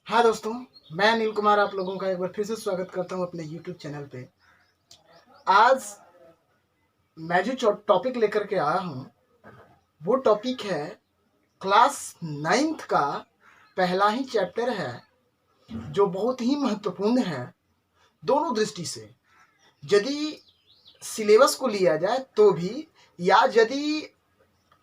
हाँ दोस्तों, मैं अनिल कुमार आप लोगों का एक बार फिर से स्वागत करता हूँ अपने YouTube चैनल पे। आज मैं जो टॉपिक लेकर के आया हूँ वो टॉपिक है क्लास 9th का पहला ही चैप्टर है जो बहुत ही महत्वपूर्ण है दोनों दृष्टि से। यदि सिलेबस को लिया जाए तो भी या यदि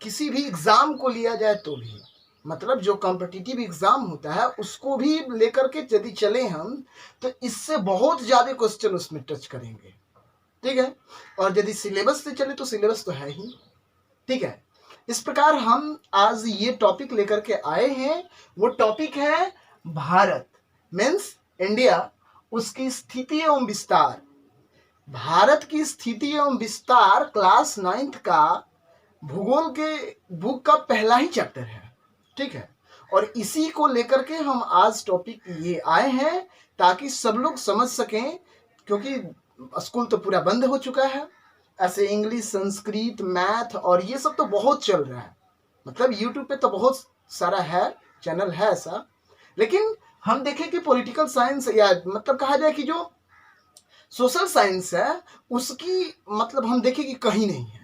किसी भी एग्ज़ाम को लिया जाए तो भी, मतलब जो कॉम्पिटिटिव एग्ज़ाम होता है उसको भी लेकर के यदि चले हम तो इससे बहुत ज़्यादा क्वेश्चन उसमें टच करेंगे। ठीक है, और यदि सिलेबस से चले तो सिलेबस तो है ही। ठीक है, इस प्रकार हम आज ये टॉपिक लेकर के आए हैं। वो टॉपिक है भारत मीन्स इंडिया, उसकी स्थिति एवं विस्तार। भारत की स्थिति एवं विस्तार क्लास 9th का भूगोल के बुक का पहला ही चैप्टर है। ठीक है, और इसी को लेकर के हम आज टॉपिक ये आए हैं ताकि सब लोग समझ सकें, क्योंकि स्कूल तो पूरा बंद हो चुका है। ऐसे इंग्लिश, संस्कृत, मैथ और ये सब तो बहुत चल रहा है। मतलब यूट्यूब पे तो बहुत सारा है, चैनल है ऐसा। लेकिन हम देखें कि पॉलिटिकल साइंस या मतलब कहा जाए कि जो सोशल साइंस है उसकी मतलब हम देखें कि कहीं नहीं है।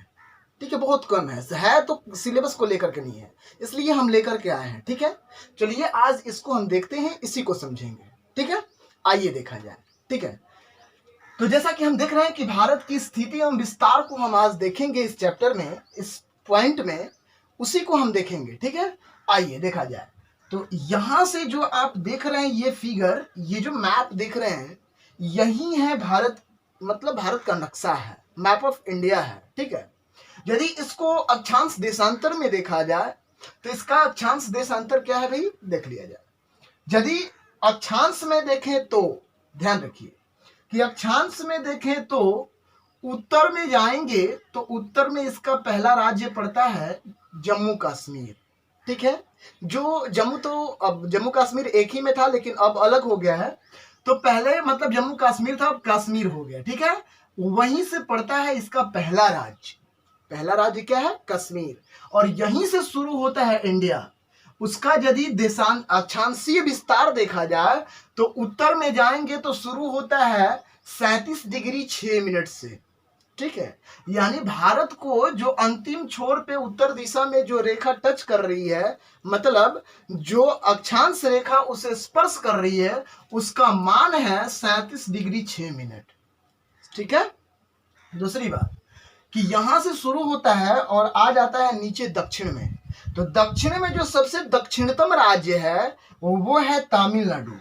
ठीक है, बहुत कम है तो सिलेबस को लेकर के नहीं है, इसलिए हम लेकर के आए हैं। ठीक है, चलिए आज इसको हम देखते हैं, इसी को समझेंगे। ठीक है, आइए देखा जाए। ठीक है, तो जैसा कि हम देख रहे हैं कि भारत की स्थिति एवं विस्तार को हम आज देखेंगे इस चैप्टर में, इस पॉइंट में उसी को हम देखेंगे। ठीक है, आइए देखा जाए। तो यहां से जो आप देख रहे हैं ये फिगर, ये जो मैप देख रहे हैं यही है भारत, मतलब भारत का नक्शा है, मैप ऑफ इंडिया है। ठीक है, यदि इसको अक्षांश देशांतर में देखा जाए तो इसका अक्षांश देशांतर क्या है भाई, देख लिया जाए। यदि अक्षांश में देखें तो ध्यान रखिए कि अक्षांश में देखें तो उत्तर में जाएंगे तो उत्तर में इसका पहला राज्य पड़ता है जम्मू कश्मीर। ठीक है, जो जम्मू तो अब जम्मू कश्मीर एक ही में था लेकिन अब अलग हो गया है। तो पहले मतलब जम्मू कश्मीर था, अब कश्मीर हो गया। ठीक है, वहीं से पड़ता है इसका पहला राज्य। पहला राज्य क्या है, कश्मीर, और यहीं से शुरू होता है इंडिया। उसका यदि देशांत अक्षांशीय विस्तार देखा जाए तो उत्तर में जाएंगे तो शुरू होता है 37 डिग्री 6 मिनट से। ठीक है, यानी भारत को जो अंतिम छोर पे उत्तर दिशा में जो रेखा टच कर रही है, मतलब जो अक्षांश रेखा उसे स्पर्श कर रही है, उसका मान है 37 डिग्री 6 मिनट। ठीक है, दूसरी बात कि यहां से शुरू होता है और आ जाता है नीचे दक्षिण में। तो दक्षिण में जो सबसे दक्षिणतम राज्य है वो है तमिलनाडु।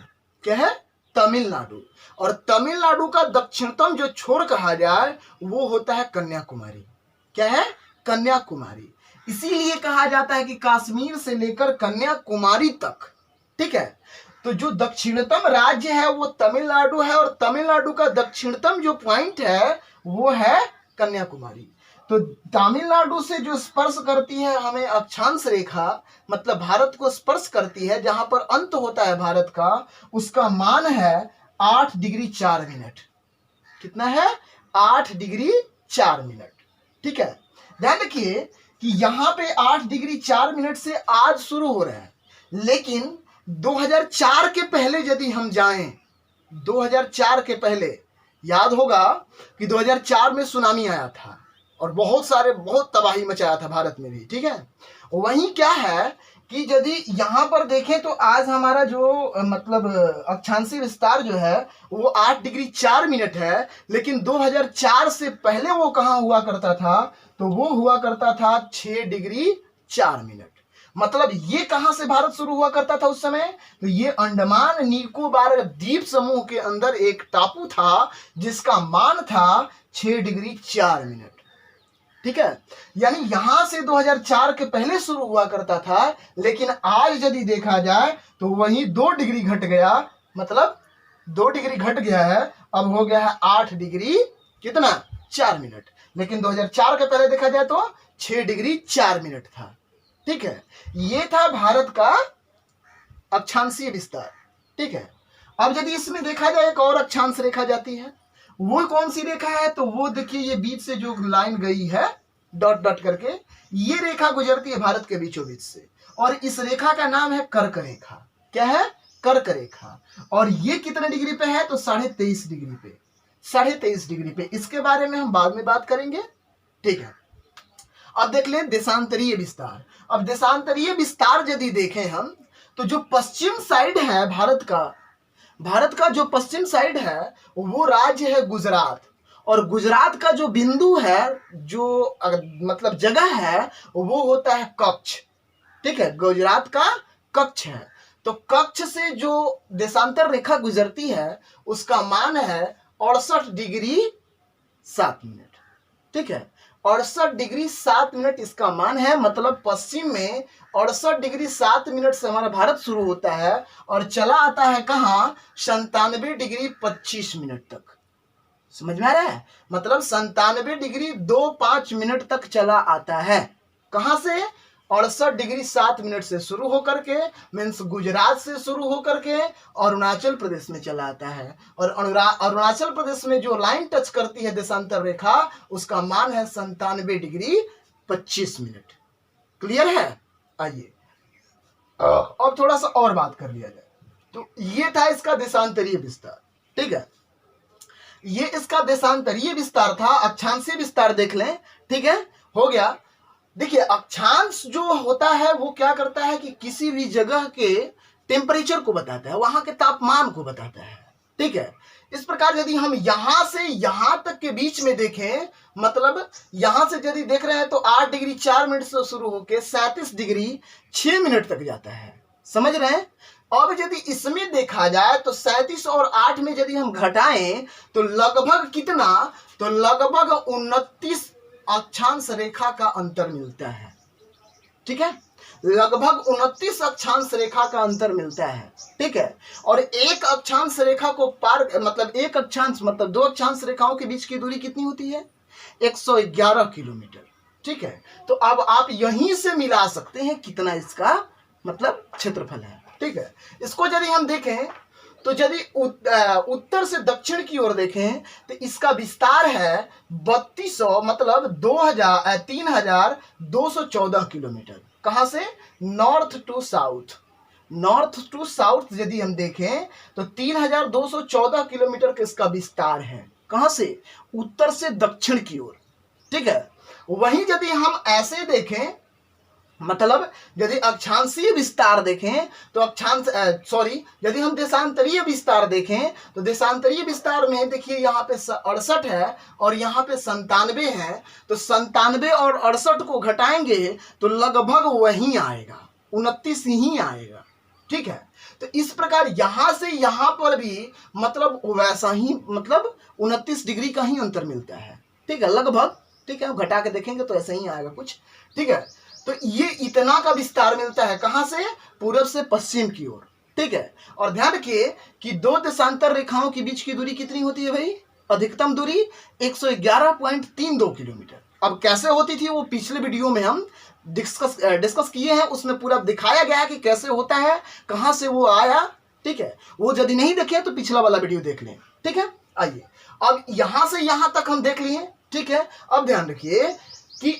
क्या है, तमिलनाडु। और तमिलनाडु का दक्षिणतम जो छोर कहा जाए वो होता है कन्याकुमारी। क्या है, कन्याकुमारी। इसीलिए कहा जाता है कि कश्मीर से लेकर कन्याकुमारी तक। ठीक है, तो जो दक्षिणतम राज्य है वो तमिलनाडु है, और तमिलनाडु का दक्षिणतम जो पॉइंट है वो है कन्याकुमारी। तो तमिलनाडु से जो स्पर्श करती है हमें अक्षांश रेखा, मतलब भारत को स्पर्श करती है, जहां पर अंत होता है भारत का, उसका मान है 8 डिग्री 4 मिनट। कितना है, 8 डिग्री 4 मिनट। ठीक है, ध्यान रखिए कि यहां पे 8 डिग्री 4 मिनट से आज शुरू हो रहा है, लेकिन 2004 के पहले यदि हम जाएं, 2004 के पहले याद होगा कि 2004 में सुनामी आया था और बहुत तबाही मचाया था भारत में भी। ठीक है, वहीं क्या है कि यदि यहां पर देखें तो आज हमारा जो मतलब अक्षांशीय विस्तार जो है वो 8 डिग्री 4 मिनट है, लेकिन 2004 से पहले वो कहां हुआ करता था, तो वो हुआ करता था 6 डिग्री 4 मिनट। मतलब ये कहां से भारत शुरू हुआ करता था उस समय, तो ये अंडमान निकोबार द्वीप समूह के अंदर एक टापू था जिसका मान था 6 डिग्री 4 मिनट। ठीक है, यानी यहां से 2004 के पहले शुरू हुआ करता था, लेकिन आज यदि देखा जाए तो वही 2 डिग्री घट गया, मतलब 2 डिग्री घट गया है, अब हो गया है 8 डिग्री कितना 4 मिनट। लेकिन 2004 के पहले देखा जाए तो 6 डिग्री 4 मिनट था। ठीक है, ये था भारत का अक्षांशीय विस्तार। ठीक है, अब यदि इसमें देखा जाए एक और अक्षांश रेखा जाती है, वो कौन सी रेखा है, तो वो देखिए ये बीच से जो लाइन गई है डॉट डॉट करके, ये रेखा गुजरती है भारत के बीचों बीच से, और इस रेखा का नाम है कर्क रेखा। क्या है, कर्क रेखा, और ये कितने डिग्री पे है? तो 23.5 डिग्री पे, 23.5 डिग्री पे। इसके बारे में हम बाद में बात करेंगे, ठीक है। अब देख लें देशांतरीय विस्तार। अब देशांतरीय विस्तार यदि देखें हम, तो जो पश्चिम साइड है भारत का जो पश्चिम साइड है वो राज्य है गुजरात, और गुजरात का जो बिंदु है, जो मतलब जगह है, वो होता है कच्छ, ठीक है। गुजरात का कच्छ है, तो कच्छ से जो देशांतर रेखा गुजरती है उसका मान है 68 डिग्री 7 मिनट, ठीक है। 68 डिग्री 7 मिनट इसका मान है। मतलब पश्चिम में 68 डिग्री 7 मिनट से हमारा भारत शुरू होता है और चला आता है कहाँ? 97 डिग्री 25 मिनट तक। समझ में आ रहा है? मतलब 97 डिग्री 25 मिनट तक चला आता है। कहां से? 68 डिग्री 7 मिनट से शुरू होकर के, मीन्स गुजरात से शुरू होकर के अरुणाचल प्रदेश में चला आता है, और अरुणाचल प्रदेश में जो लाइन टच करती है देशांतर रेखा, उसका मान है 97 डिग्री 25 मिनट। क्लियर है? आइए अब थोड़ा सा और बात कर लिया जाए। तो ये था इसका देशांतरीय विस्तार, ठीक है। ये इसका देशांतरीय विस्तार था। अक्षांशीय विस्तार देख लें, ठीक है, हो गया। देखिए अक्षांश जो होता है वो क्या करता है कि किसी भी जगह के टेम्परेचर को बताता है, वहां के तापमान को बताता है, ठीक है। इस प्रकार यदि हम यहां से यहां तक के बीच में देखें, मतलब यहां से यदि देख रहे हैं तो 8 डिग्री 4 मिनट से शुरू होकर 37 डिग्री 6 मिनट तक जाता है। समझ रहे हैं? अब यदि इसमें देखा जाए तो 37 और 8 में यदि हम घटाएं तो लगभग कितना? तो लगभग 29 अक्षांश रेखा का अंतर मिलता है, ठीक है। लगभग 29 अक्षांश रेखा का अंतर मिलता है, ठीक है। और एक अक्षांश रेखा को पार, मतलब एक अक्षांश मतलब दो अक्षांश रेखाओं के बीच की दूरी कितनी होती है? 111 किलोमीटर, ठीक है। तो अब आप यहीं से मिला सकते हैं कितना इसका मतलब क्षेत्रफल है, ठीक है। इसको यदि हम देखें तो यदि उत्तर से दक्षिण की ओर देखें तो इसका विस्तार है 3200 मतलब 3214 किलोमीटर। कहां से? North to south. North to south यदि हम देखें तो 3214 किलोमीटर का इसका विस्तार है। कहां से? उत्तर से दक्षिण की ओर, ठीक है। वहीं यदि हम ऐसे देखें, मतलब यदि अक्षांशीय विस्तार देखें तो यदि हम देशांतरीय विस्तार देखें तो देशांतरीय विस्तार में देखिए यहाँ पे 68 है और यहाँ पे 97 है, तो 97 और 68 को घटाएंगे तो लगभग वही आएगा, 29 ही आएगा, ठीक है। तो इस प्रकार यहां से यहां पर भी मतलब वैसा ही, मतलब 29 डिग्री का ही अंतर मिलता है, ठीक है, लगभग, ठीक है। हम घटा के देखेंगे तो ऐसा ही आएगा कुछ, ठीक है। तो ये इतना का विस्तार मिलता है कहां से? पूरब से पश्चिम की ओर, ठीक है। और ध्यान रखिए कि दो देशांतर रेखाओं के बीच की दूरी कितनी होती है भाई? अधिकतम दूरी 111.32 किलोमीटर। अब कैसे होती थी वो पिछले वीडियो में हम डिस्कस किए हैं, उसमें पूरा दिखाया गया है कि कैसे होता है, कहां से वो आया, ठीक है। वो यदि नहीं देखे तो पिछला वाला वीडियो देख लें, ठीक है। आइए अब यहां से यहां तक हम देख लिए, ठीक है। अब ध्यान रखिए कि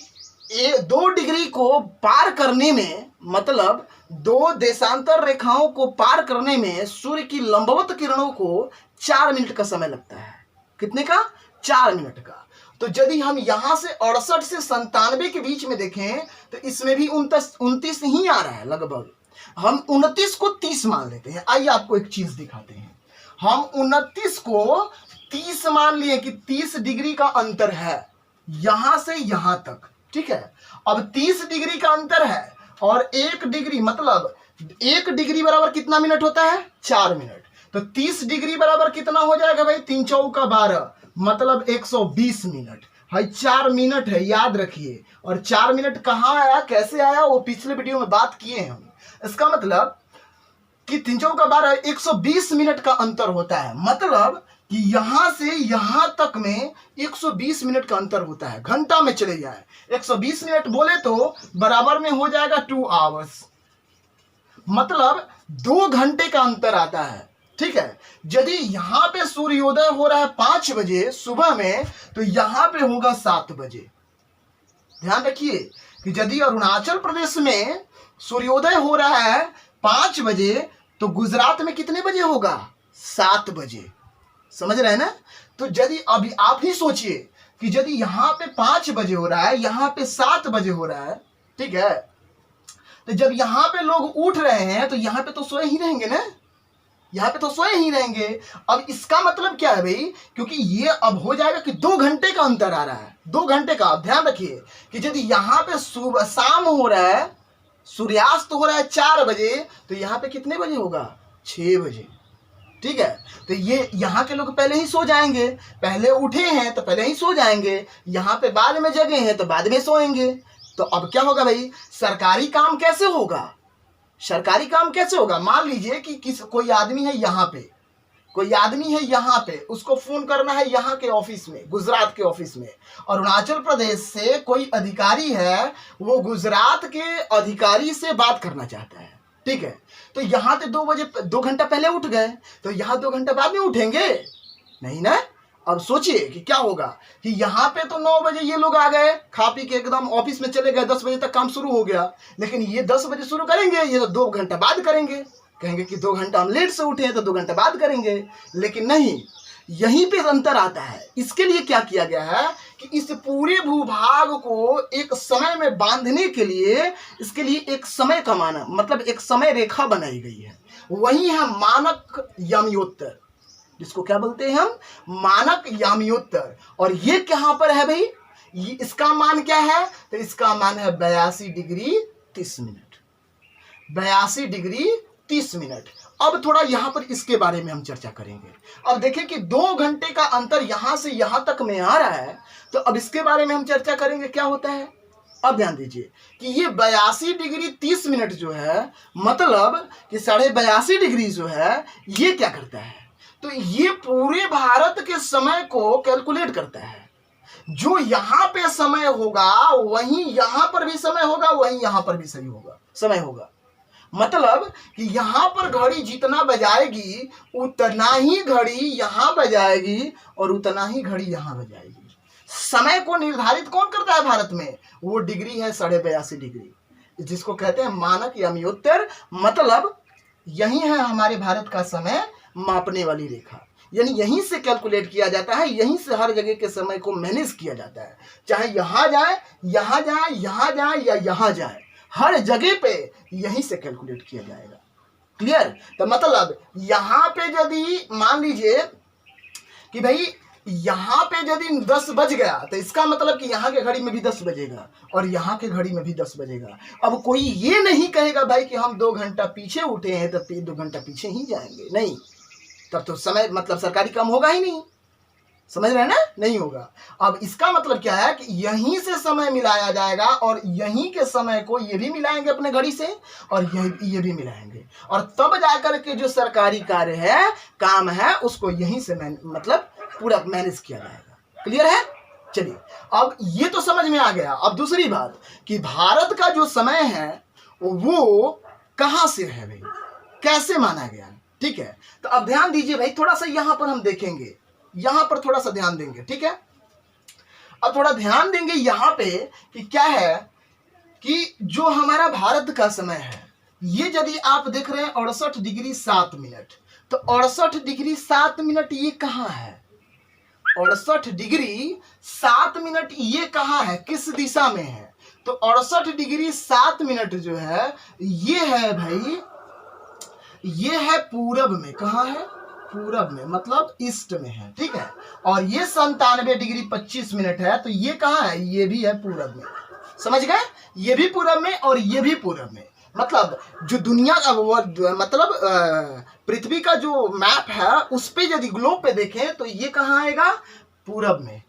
2 डिग्री को पार करने में, मतलब दो देशांतर रेखाओं को पार करने में सूर्य की लंबवत किरणों को 4 मिनट का समय लगता है। कितने का? 4 मिनट का। तो यदि हम यहां से 68 से 97 के बीच में देखें तो इसमें भी 29 ही आ रहा है लगभग। हम 29 को 30 मान लेते हैं। आइए आपको एक चीज दिखाते हैं। हम 29 को 30 मान लिए कि 30 डिग्री का अंतर है यहां से यहां तक, ठीक है। अब 30 डिग्री का अंतर है और 1 डिग्री, मतलब 1 डिग्री बराबर कितना मिनट होता है? 4 मिनट। तो 30 डिग्री बराबर कितना हो जाएगा भाई? 3 चौका 12, मतलब 120 मिनट। भाई 4 मिनट है, याद रखिए। और 4 मिनट कहाँ आया, कैसे आया, वो पिछले वीडियो में बात किए हैं हम। इसका मतलब कि 3 चौका 12, 120 मिनट का अंतर होता है। मतलब कि यहां से यहां तक में 120 मिनट का अंतर होता है। घंटा में चले जाए 120 मिनट बोले तो बराबर में हो जाएगा 2 आवर्स, मतलब 2 घंटे का अंतर आता है, ठीक है। यदि यहां पे सूर्योदय हो रहा है 5 बजे सुबह में तो यहां पे होगा 7 बजे। ध्यान रखिए कि यदि अरुणाचल प्रदेश में सूर्योदय हो रहा है 5 बजे तो गुजरात में कितने बजे होगा? 7 बजे। समझ रहे हैं ना? तो यदि अभी आप ही सोचिए कि यदि यहाँ पे 5 बजे हो रहा है, यहाँ पे 7 बजे हो रहा है, ठीक है, तो जब यहाँ पे लोग उठ रहे हैं तो यहाँ पे तो सोए ही रहेंगे ना, यहाँ पे तो सोए ही रहेंगे। अब इसका मतलब क्या है भाई, क्योंकि ये अब हो जाएगा कि 2 घंटे का अंतर आ रहा है, 2 घंटे का। अब ध्यान रखिए कि यदि यहाँ पे सुबह शाम हो रहा है, सूर्यास्त हो रहा है 4 बजे, तो यहाँ पे कितने बजे होगा? 6 बजे। ठीक है, तो ये यहाँ के लोग पहले ही सो जाएंगे, पहले उठे हैं तो पहले ही सो जाएंगे, यहाँ पे बाद में जगे हैं तो बाद में सोएंगे। तो अब क्या होगा भाई, सरकारी काम कैसे होगा? सरकारी काम कैसे होगा? मान लीजिए कि कोई आदमी है यहाँ पे, कोई आदमी है यहाँ पे, उसको फोन करना है यहाँ के ऑफिस में, गुजरात के ऑफिस में, और अरुणाचल प्रदेश से कोई अधिकारी है, वो गुजरात के अधिकारी से बात करना चाहता है, ठीक है, तो यहाँ पे 2 घंटा पहले उठ गए, तो यहाँ 2 घंटा बाद में उठेंगे नहीं ना? अब सोचिए कि क्या होगा कि यहाँ पे तो 9 बजे ये लोग आ गए, खा पी के एकदम ऑफिस में चले गए, 10 बजे तक काम शुरू हो गया, लेकिन ये 10 बजे शुरू करेंगे, ये तो 2 घंटा बाद करेंगे, कहेंगे कि 2 घंटा हम लेट से उठे हैं तो 2 घंटा बाद करेंगे, लेकिन नहीं, यहीं पे अंतर आता है। इसके लिए क्या किया गया है कि इस पूरे भूभाग को एक समय में बांधने के लिए, इसके लिए एक समय का माना, मतलब एक समय रेखा बनाई गई है, वही है मानक यामियोत्तर, जिसको क्या बोलते हैं हम? मानक यामियोत्तर। और ये कहां पर है भाई? ये इसका मान क्या है? तो इसका मान है 82 डिग्री 30 मिनट, 82 डिग्री 30 मिनट। अब थोड़ा यहां पर इसके बारे में हम चर्चा करेंगे। अब देखें कि 2 घंटे का अंतर यहां से यहां तक में आ रहा है, तो अब इसके बारे में हम चर्चा करेंगे क्या होता है। अब ध्यान दीजिए कि ये 82 डिग्री 30 मिनट जो है, मतलब कि 82.5 डिग्री जो है, ये क्या करता है? तो ये पूरे भारत के समय को कैलकुलेट करता है। जो यहाँ पे समय होगा वहीं यहाँ पर भी समय होगा, वहीं यहाँ पर भी सही होगा समय होगा। मतलब कि यहाँ पर घड़ी जितना बजाएगी उतना ही घड़ी यहाँ बजाएगी और उतना ही घड़ी यहाँ बजाएगी। समय को निर्धारित कौन करता है भारत में? वो डिग्री है 82.5 डिग्री, जिसको कहते हैं मानक यामियोत्तर। मतलब यही है हमारे भारत का समय मापने वाली रेखा, यानी यहीं से कैलकुलेट किया जाता है, यहीं से हर जगह के समय को मैनेज किया जाता है, चाहे यहाँ जाए, यहाँ जाए, यहाँ जाए या यहाँ जाए, हर जगह पे यहीं से कैलकुलेट किया जाएगा। क्लियर? तो मतलब यहाँ पे यदि मान लीजिए कि भाई यहाँ पे यदि 10 बज गया, तो इसका मतलब कि यहाँ के घड़ी में भी 10 बजेगा और यहाँ के घड़ी में भी 10 बजेगा। अब कोई ये नहीं कहेगा भाई कि हम 2 घंटा पीछे उठे हैं तो 2 घंटा पीछे ही जाएंगे, नहीं, तब तो समय मतलब सरकारी काम होगा ही नहीं। समझ रहे हैं ना? नहीं होगा। अब इसका मतलब क्या है कि यहीं से समय मिलाया जाएगा और यहीं के समय को ये भी मिलाएंगे अपने घड़ी से और ये भी मिलाएंगे, और तब जाकर के जो सरकारी कार्य है, काम है, उसको यहीं से मतलब पूरा मैनेज किया जाएगा। क्लियर है? चलिए, अब ये तो समझ में आ गया। अब दूसरी बात कि भारत का जो समय है वो कहां से है भाई, कैसे माना गया? ठीक है, तो अब ध्यान दीजिए भाई, थोड़ा सा यहां पर हम देखेंगे, यहां पर थोड़ा सा ध्यान देंगे। ठीक है, अब थोड़ा ध्यान देंगे यहां पे कि क्या है कि जो हमारा भारत का समय है, ये यदि आप देख रहे हैं 68 डिग्री 7 मिनट, तो 68 डिग्री 7 मिनट ये कहां है? 68 डिग्री 7 मिनट ये कहां है, किस दिशा में है? तो 68 डिग्री 7 मिनट जो है ये है भाई, ये है पूरब में। कहां है? पूरब में, मतलब ईस्ट में है। ठीक है, और ये 97 डिग्री 25 मिनट है, तो ये कहां है? ये भी है पूरब में। समझ गए? ये भी पूरब में और ये भी पूरब में। मतलब जो दुनिया का मतलब पृथ्वी का जो मैप है उस पे यदि ग्लोब पे देखें तो ये कहां आएगा? पूरब में।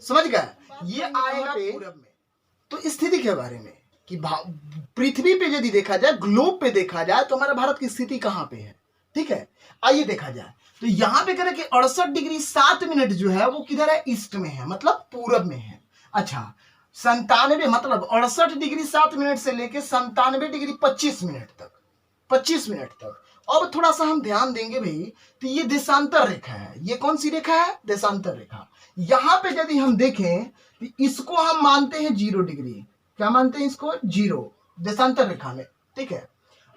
समझ गए? ये आएगा पूरब में। तो स्थिति के बारे में कि पृथ्वी पे यदि देखा जाए, ग्लोब पे देखा जाए, तो हमारा भारत की स्थिति कहां पे है? ठीक है, आइए देखा जाए। तो यहां पे करें कि 68 डिग्री 7 मिनट जो है वो किधर है? ईस्ट में है, मतलब पूरब में है। अच्छा, 97 मतलब 68 डिग्री 7 मिनट से लेके 97 डिग्री 25 मिनट तक, 25 मिनट तक। अब थोड़ा सा हम ध्यान देंगे भाई, तो ये देशांतर रेखा है। ये कौन सी रेखा है? देशांतर रेखा। यहां पे यदि हम देखें तो इसको हम मानते हैं 0 डिग्री। क्या मानते हैं इसको? 0, देशांतर रेखा में। ठीक है,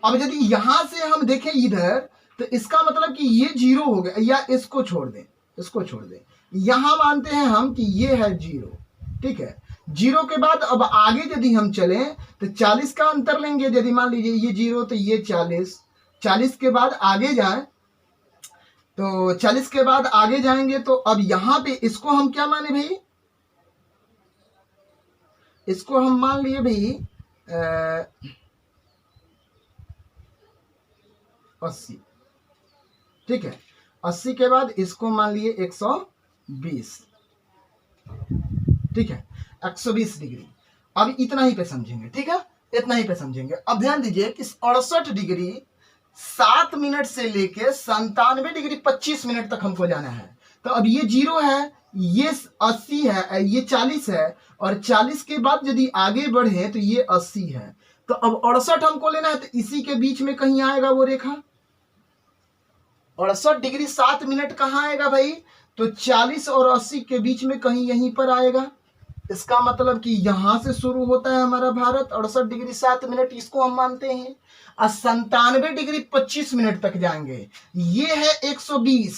अब यदि यहां से हम देखें इधर, तो इसका मतलब कि ये 0 हो गया, या इसको छोड़ दें, इसको छोड़ दें, यहां मानते हैं हम कि ये है 0, ठीक है। 0 के बाद अब आगे यदि हम चलें तो 40 का अंतर लेंगे। यदि मान लीजिए ये 0 तो ये 40, 40 के बाद आगे जाएं तो 40 के बाद आगे जाएंगे तो अब यहां पे इसको हम क्या माने भाई, इसको हम मान लिए भाई 80, ठीक है। 80 के बाद इसको मान लिए 120, ठीक है, 120 डिग्री। अब इतना ही पे समझेंगे, ठीक है, इतना ही पे समझेंगे। अब ध्यान दीजिए कि 68 डिग्री 7 मिनट से लेके 97 डिग्री 25 मिनट तक हमको जाना है। तो अब ये 0 है, ये 80 है, ये 40 है, और 40 के बाद यदि आगे बढ़े तो ये 80 है। तो अब 68 हमको लेना है, तो इसी के बीच में कहीं आएगा वो रेखा। 68 डिग्री 7 मिनट कहाँ आएगा भाई, तो 40 और 80 के बीच में कहीं यहीं पर आएगा। इसका मतलब कि यहां से शुरू होता है हमारा भारत, 68 डिग्री 7 मिनट इसको हम मानते हैं, और 97 डिग्री 25 मिनट तक जाएंगे। ये है 120,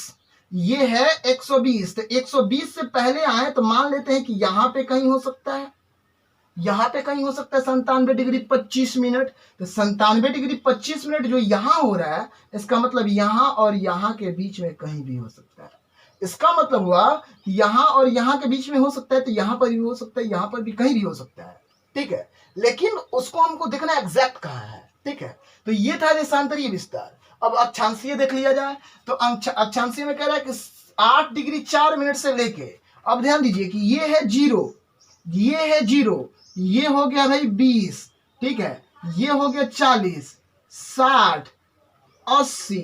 ये है 120। तो 120 से पहले आए तो मान लेते हैं कि यहां पे कहीं हो सकता है, यहां पे कहीं हो सकता है 97 डिग्री 25 मिनट। तो 97 डिग्री 25 मिनट जो यहां हो रहा है, इसका मतलब यहां और यहां के बीच में कहीं भी हो सकता है। इसका मतलब हुआ कि यहां और यहां के बीच में हो सकता है, तो यहां पर भी हो सकता है, यहां पर भी कहीं भी हो सकता है, ठीक है। लेकिन उसको हमको देखना एग्जैक्ट कहाँ है, ठीक है। तो ये था देशांतरीय विस्तार। अब अक्षांशीय देख लिया जाए तो अक्षांशीय में कह रहा है कि 8 डिग्री 4 मिनट से लेके, अब ध्यान दीजिए कि ये है 0, ये है 0, ये हो गया भाई 20, ठीक है, ये हो गया 40, 60, 80,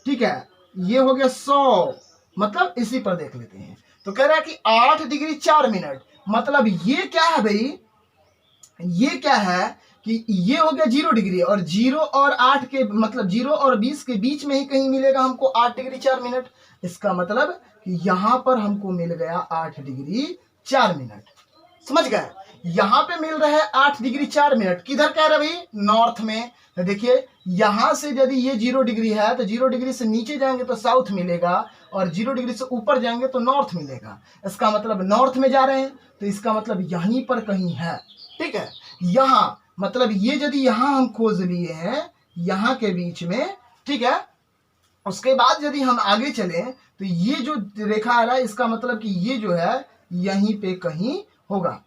ठीक है, ये हो गया 100, मतलब इसी पर देख लेते हैं। तो कह रहा है कि 8 डिग्री 4 मिनट, मतलब ये क्या है भाई, ये क्या है कि ये हो गया 0 डिग्री, और 0 और 8 के मतलब 0 और 20 के बीच में ही कहीं मिलेगा हमको 8 डिग्री 4 मिनट। इसका मतलब कि यहां पर हमको मिल गया 8 डिग्री 4 मिनट, समझ गए। यहां पे मिल रहा है 8 डिग्री 4 मिनट, किधर कह रहा है भाई, नॉर्थ में। तो देखिए यहां से यदि ये 0 डिग्री है तो 0 डिग्री से नीचे जाएंगे तो साउथ मिलेगा, और 0 डिग्री से ऊपर जाएंगे तो नॉर्थ मिलेगा। इसका मतलब नॉर्थ में जा रहे हैं, तो इसका मतलब यहीं पर कहीं है, ठीक है। यहां मतलब ये यदि यहां हम खोज लिए हैं, यहां के बीच में, ठीक है। उसके बाद यदि हम आगे चलें तो ये जो रेखा आ रहा है, इसका मतलब कि ये जो है यहीं पे कहीं होगा,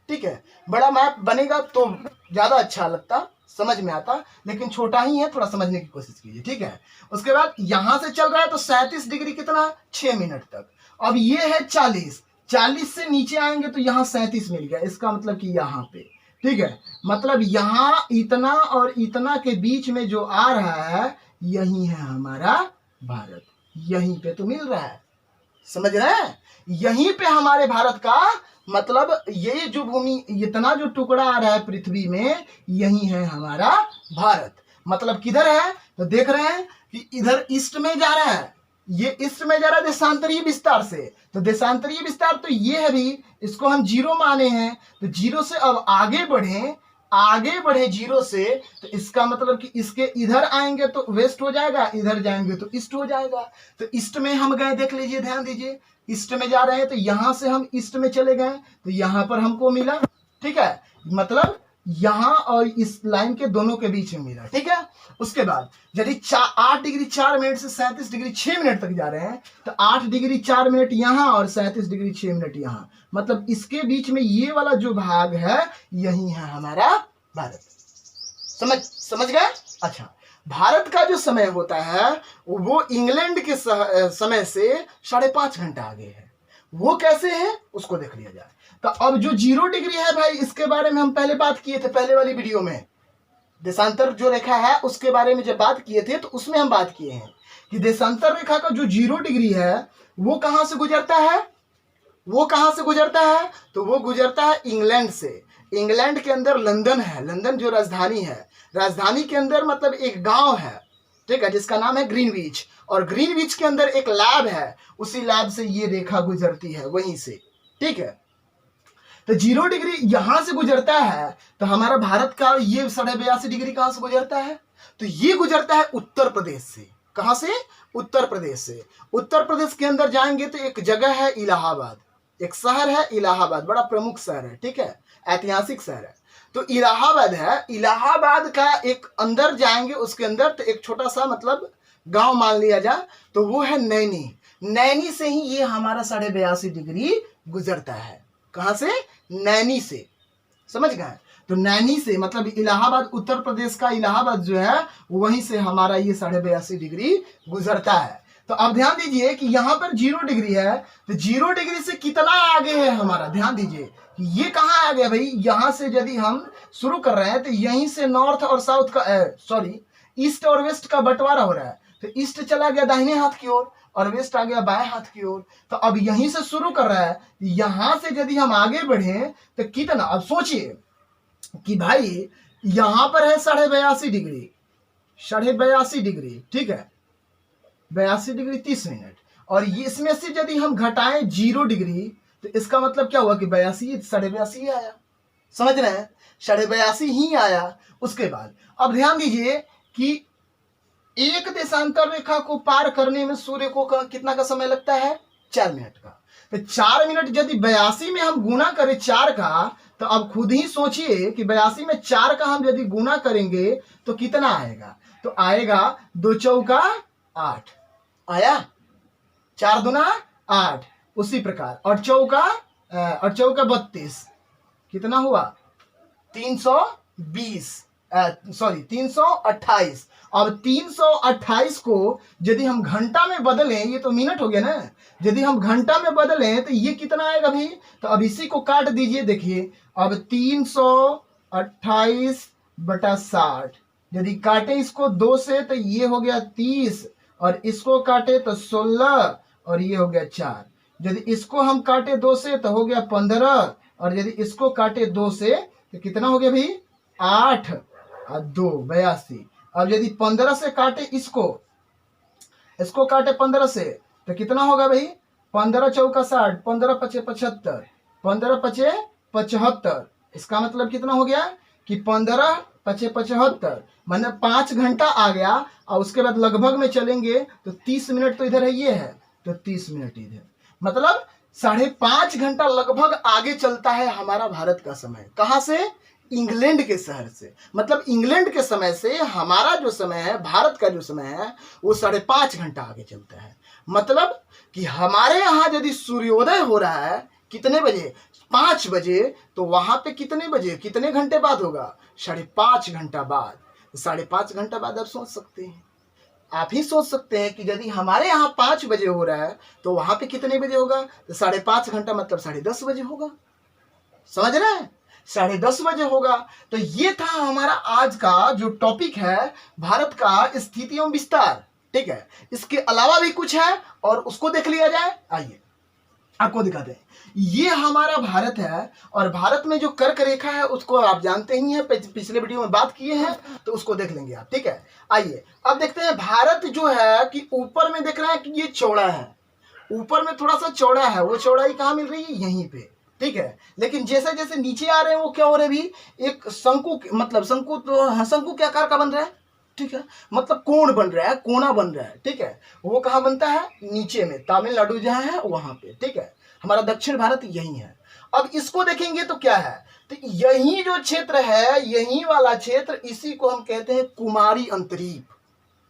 ठीक है। बड़ा मैप बनेगा तो ज्यादा अच्छा लगता, समझ में आता, लेकिन छोटा ही है, थोड़ा समझने की कोशिश कीजिए, ठीक है। उसके बाद यहां से चल रहा है तो 37 डिग्री कितना, 6 मिनट तक। अब ये है 40, 40 से नीचे आएंगे तो यहाँ 37 मिल गया, इसका मतलब कि यहाँ पे, ठीक है। मतलब यहाँ इतना और इतना के बीच में जो आ रहा है, यही है हमारा भारत, यहीं पे तो मिल रहा है, समझ रहे हैं। यहीं पे हमारे भारत का मतलब ये जो भूमि, इतना जो टुकड़ा आ रहा है पृथ्वी में, यही है हमारा भारत। मतलब किधर है, तो देख रहे हैं कि इधर ईस्ट में जा रहा है, ये ईस्ट में जा रहा है देशांतरीय विस्तार से। तो देशांतरीय विस्तार तो ये है भी, इसको हम 0 माने हैं। तो 0 से अब आगे बढ़े, आगे बढ़े 0 से, तो इसका मतलब कि इसके इधर आएंगे तो वेस्ट हो जाएगा, इधर जाएंगे तो ईस्ट हो जाएगा। तो ईस्ट में हम गए, देख लीजिए, ध्यान दीजिए, ईस्ट में जा रहे हैं तो यहां से हम ईस्ट में चले गए तो यहां पर हमको मिला, ठीक है। मतलब यहां और इस लाइन के दोनों के बीच में मिला, ठीक है। उसके बाद यदि 8 डिग्री 4 मिनट से 37 डिग्री 6 मिनट तक जा रहे हैं तो 8 डिग्री 4 मिनट यहां और 37 डिग्री 6 मिनट यहां, मतलब इसके बीच में ये वाला जो भाग है, यही है हमारा भारत। समझ गए। अच्छा, भारत का जो समय होता है वो इंग्लैंड के समय से 5.5 घंटा आगे है। वो कैसे है उसको देख लिया जाए। तो अब जो 0 डिग्री है भाई, इसके बारे में हम पहले बात किए थे, पहले वाली वीडियो में देशांतर जो रेखा है उसके बारे में जब बात किए थे तो उसमें हम बात किए हैं कि देशांतर रेखा का जो 0 डिग्री है वो कहां से गुजरता है, वो कहां से गुजरता है, तो वो गुजरता है इंग्लैंड से। इंग्लैंड के अंदर लंदन है, लंदन जो राजधानी है, राजधानी के अंदर मतलब एक गांव है, ठीक है, जिसका नाम है ग्रीनविच, और ग्रीनविच के अंदर एक लैब है, उसी लैब से ये रेखा गुजरती है वहीं से, ठीक है। तो 0 डिग्री यहां से गुजरता है, तो हमारा भारत का ये 82.5 डिग्री कहां से गुजरता है? तो ये गुजरता है उत्तर प्रदेश से। कहां से? उत्तर प्रदेश से। उत्तर प्रदेश के अंदर जाएंगे तो एक जगह है इलाहाबाद, एक शहर है इलाहाबाद, बड़ा प्रमुख शहर है, ठीक है, ऐतिहासिक शहर है। तो इलाहाबाद है, इलाहाबाद का एक अंदर जाएंगे, उसके अंदर तो एक छोटा सा मतलब गांव मान लिया जाए, तो वो है नैनी। नैनी से ही ये हमारा 82.5 डिग्री गुजरता है। कहां से? नैनी से, समझ गए? तो नैनी से मतलब इलाहाबाद, उत्तर प्रदेश का इलाहाबाद जो है वहीं से हमारा ये 82.5 डिग्री गुजरता है। तो अब ध्यान दीजिए कि यहाँ पर 0 डिग्री है, तो 0 डिग्री से कितना आगे है हमारा? ध्यान दीजिए कि ये कहाँ आ गया भाई? यहाँ से यदि हम शुरू कर रहे हैं तो यहीं से नॉर्थ और साउथ का सॉरी ईस्ट और वेस्ट का बंटवारा हो रहा है। तो ईस्ट चला गया दाहिने हाथ की ओर और वेस्ट आ गया बाएं हाथ की ओर। तो अब यहीं से शुरू कर रहा है, यहां से यदि हम आगे बढ़े तो कितना? अब सोचिए कि भाई यहां पर है 82.5 डिग्री, 82.5 डिग्री, ठीक है, 82 डिग्री 30 मिनट, और ये इसमें से यदि हम घटाएं 0 डिग्री तो इसका मतलब क्या हुआ कि 82 82.5 ही आया। समझ रहे हैं? 82.5 ही आया। उसके बाद अब ध्यान दीजिए कि एक देशांतर रेखा को पार करने में सूर्य को कितना का समय लगता है? 4 मिनट का। तो 4 मिनट यदि 82 में हम गुना करें 4 का, तो अब खुद ही सोचिए कि 82 में 4 का हम यदि गुना करेंगे तो कितना आएगा? तो आएगा 2 चौका 8 आया, 4 दूना 8, उसी प्रकार और चौका 32 कितना हुआ? 320 सॉरी 328। अब 328 को यदि हम घंटा में बदलें, ये तो मिनट हो गया ना, यदि हम घंटा में बदलें तो ये कितना आएगा भाई? तो अब इसी को काट दीजिए, देखिए अब 328/60 यदि काटे इसको 2 से तो ये हो गया 30, और इसको काटे तो 16, और ये हो गया 4। यदि इसको हम काटे 2 से तो हो गया 15, और यदि इसको काटे 2 से तो कितना हो गया भाई? 8 और 2 82। अब यदि 15 से काटे इसको काटे 15 से तो कितना होगा भाई? 15 चौका 60, 15 पचे 75, 15 पचे 75। इसका मतलब कितना हो गया कि 15 पचे 75, मतलब 5 घंटा आ गया। और उसके बाद लगभग में चलेंगे तो 30 मिनट तो इधर है, ये है तो 30 मिनट इधर, मतलब 5.5 घंटा लगभग आगे चलता है हमारा भारत का समय। कहां से? इंग्लैंड के शहर से। मतलब इंग्लैंड के समय से हमारा जो समय है, भारत का जो समय है, वो 5.5 घंटा आगे चलता है। मतलब कि हमारे यहाँ यदि सूर्योदय हो रहा है कितने बजे? 5 बजे, तो वहां पे कितने बजे, कितने घंटे बाद होगा? 5.5 घंटा बाद। 5.5 घंटा बाद आप सोच सकते हैं, आप ही सोच सकते हैं कि यदि हमारे यहाँ 5 बजे हो रहा है तो वहां पे कितने बजे होगा? तो 5.5 घंटा मतलब 10:30 बजे होगा। समझ रहे हैं? 10:30 बजे होगा। तो ये था हमारा आज का जो टॉपिक है, भारत का स्थिति एवं विस्तार, ठीक है। इसके अलावा भी कुछ है और उसको देख लिया जाए। आइए आपको दिखाते हैं। ये हमारा भारत है, और भारत में जो कर्क रेखा है उसको आप जानते ही हैं, पिछले वीडियो में बात किए हैं, तो उसको देख लेंगे आप, ठीक है। आइए अब देखते हैं। भारत जो है कि ऊपर में देख रहे हैं कि ये चौड़ा है, ऊपर में थोड़ा सा चौड़ा है, वो चौड़ाई कहाँ मिल रही है? यहीं पे, ठीक है। लेकिन जैसे जैसे नीचे आ रहे हैं वो क्या हो रहे हैं भी? एक शंकु, मतलब शंकु, तो शंकु के आकार का बन रहा है, ठीक है, मतलब कोण बन रहा है, कोना बन रहा है, ठीक है। वो कहाँ बनता है? नीचे में, तमिलनाडु जहाँ है वहां पे, ठीक है। हमारा दक्षिण भारत यही है। अब इसको देखेंगे तो क्या है? तो यही जो क्षेत्र है, यही वाला क्षेत्र, इसी को हम कहते हैं कुमारी अंतरीप।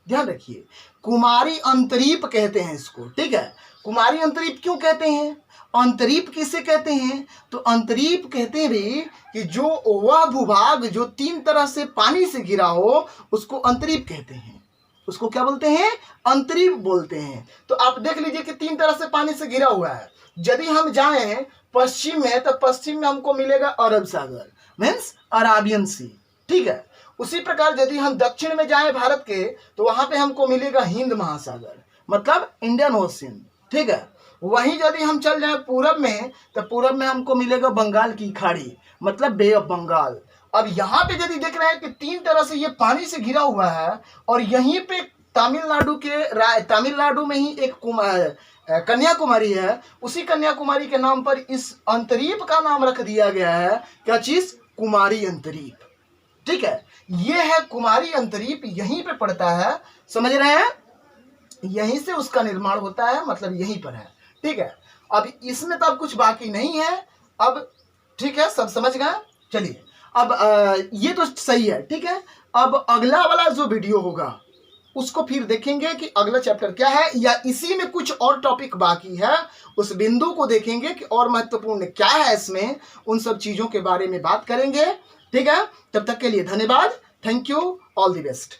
ध्यान रखिए, कुमारी अंतरीप कहते हैं इसको, ठीक है। कुमारी अंतरीप क्यों कहते हैं? अंतरीप किसे कहते हैं? तो अंतरीप कहते हैं भी कि जो वह भूभाग जो 3 तरह से पानी से घिरा हो उसको अंतरीप कहते हैं। उसको क्या बोलते हैं? अंतरीप बोलते हैं। तो आप देख लीजिए कि 3 तरह से पानी से घिरा हुआ है। यदि हम जाएं पश्चिम में तो पश्चिम में हमको मिलेगा अरब सागर, मीन्स अराबियन सी, ठीक है। उसी प्रकार यदि हम दक्षिण में जाएं भारत के, तो वहां पे हमको मिलेगा हिंद महासागर, मतलब इंडियन ओशियन, ठीक है। वहीं यदि हम चल जाएं पूरब में, तो पूरब में हमको मिलेगा बंगाल की खाड़ी, मतलब बे ऑफ बंगाल। अब यहाँ पे यदि देख रहे हैं कि 3 तरह से ये पानी से घिरा हुआ है, और यहीं पे तमिलनाडु में ही एक कन्याकुमारी है, उसी कन्याकुमारी के नाम पर इस अंतरीप का नाम रख दिया गया है। क्या चीज? कुमारी अंतरीप। ठीक है, ये है कुमारी अंतरीप, यहीं पे पड़ता है, समझ रहे हैं? यहीं से उसका निर्माण होता है, मतलब यहीं पर है। ठीक है, अब इसमें तो अब कुछ बाकी नहीं है अब। ठीक है, सब समझ गए? चलिए अब ये तो सही है। ठीक है, अब अगला वाला जो वीडियो होगा उसको फिर देखेंगे कि अगला चैप्टर क्या है, या इसी में कुछ और टॉपिक बाकी है, उस बिंदु को देखेंगे कि और महत्वपूर्ण क्या है इसमें, उन सब चीजों के बारे में बात करेंगे। ठीक है, तब तक के लिए धन्यवाद, thank you, all the best.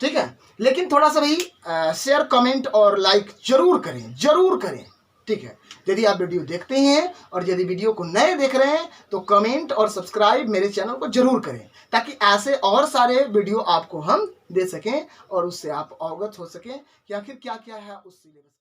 ठीक है, लेकिन थोड़ा सा भाई शेयर, कमेंट और लाइक जरूर करें, जरूर करें। ठीक है, यदि आप वीडियो देखते हैं और यदि वीडियो को नए देख रहे हैं तो कमेंट और सब्सक्राइब मेरे चैनल को जरूर करें, ताकि ऐसे और सारे वीडियो आपको हम दे सकें और उससे आप अवगत हो सकें कि आखिर क्या क्या है उस सिलेबस।